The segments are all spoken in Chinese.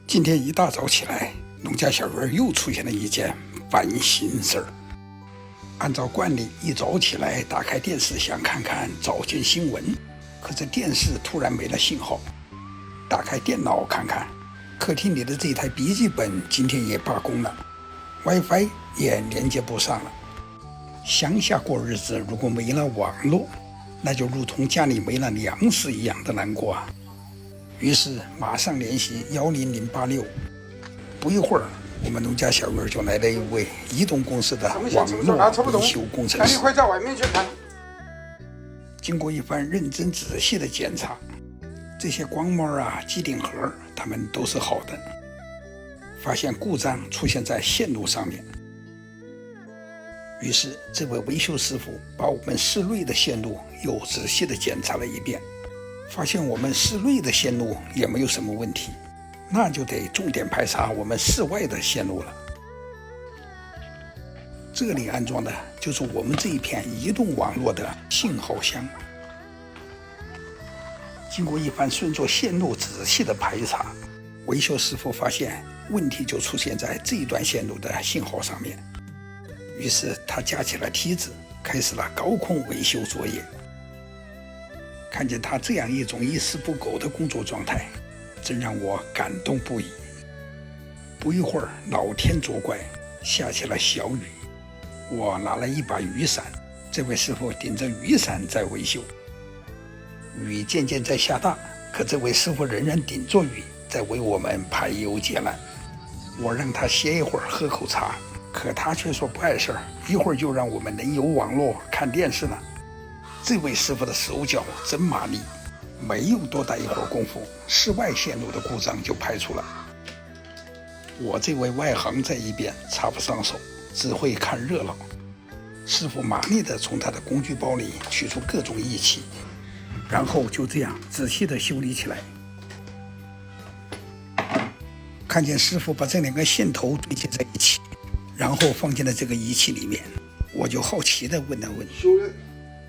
今天一大早起来，农家小院又出现了一件烦心事儿。按照惯例，一早起来打开电视想看看早间新闻，可这电视突然没了信号。打开电脑看看，客厅里的这台笔记本今天也罢工了， WiFi 也连接不上了。乡下过日子如果没了网络，那就如同家里没了粮食一样的难过啊。于是马上联系10086，不一会儿，我们农家小院就来了一位移动公司的网络维修工程师。快到外面去看。经过一番认真仔细的检查，这些光帽啊、机顶盒，它们都是好的。发现故障出现在线路上面，于是这位维修师傅把我们室内的线路又仔细的检查了一遍。发现我们室内的线路也没有什么问题，那就得重点排查我们室外的线路了。这里安装的就是我们这一片移动网络的信号箱。经过一番顺着线路仔细的排查，维修师傅发现问题就出现在这一段线路的信号上面，于是他架起了梯子，开始了高空维修作业。看见他这样一种一丝不苟的工作状态，真让我感动不已。不一会儿，老天作怪，下起了小雨。我拿了一把雨伞，这位师傅顶着雨伞在维修。雨渐渐在下大，可这位师傅仍然顶着雨在为我们排忧解难。我让他歇一会儿喝口茶，可他却说不碍事儿，一会儿就让我们能有网络看电视了。这位师傅的手脚真麻利，没用多大一会儿功夫，室外线路的故障就排除了。我这位外行在一边插不上手，只会看热闹。师傅麻利地从他的工具包里取出各种仪器，然后就这样仔细地修理起来。看见师傅把这两个线头对接在一起，然后放进了这个仪器里面，我就好奇地问了问。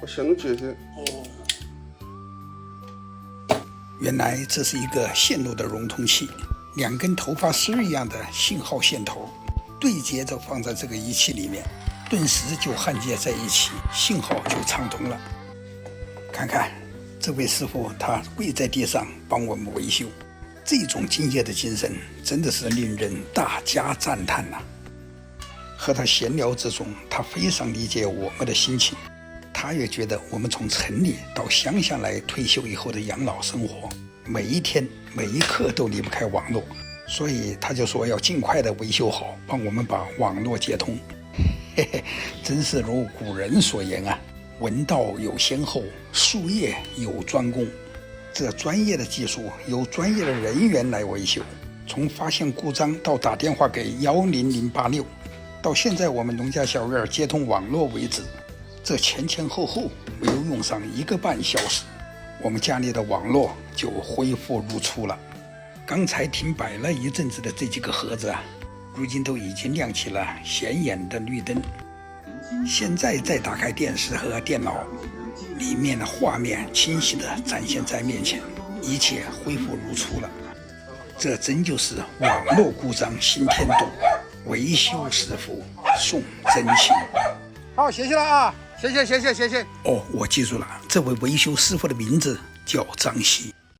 我想能解决。原来这是一个线路的融通器，两根头发丝一样的信号线头对接着放在这个仪器里面，顿时就焊接在一起，信号就畅通了。看看这位师傅，他跪在地上帮我们维修，这种敬业的精神真的是令人大加赞叹呐。和他闲聊之中，他非常理解我们的心情。他也觉得我们从城里到乡下来退休以后的养老生活，每一天每一刻都离不开网络，所以他就说要尽快的维修好，帮我们把网络接通。嘿嘿，真是如古人所言啊，文道有先后，术业有专攻。这专业的技术由专业的人员来维修，从发现故障到打电话给10086，到现在我们农家小院接通网络为止，这前前后后没有用上1个半小时，我们家里的网络就恢复如初了。刚才停摆了一阵子的这几个盒子啊，如今都已经亮起了显眼的绿灯。现在再打开电视和电脑，里面的画面清晰地展现在面前，一切恢复如初了。这真就是网络故障新天度，维修师傅送真情。好，谢谢了啊，谢谢。哦，我记住了，这位维修师傅的名字叫张希。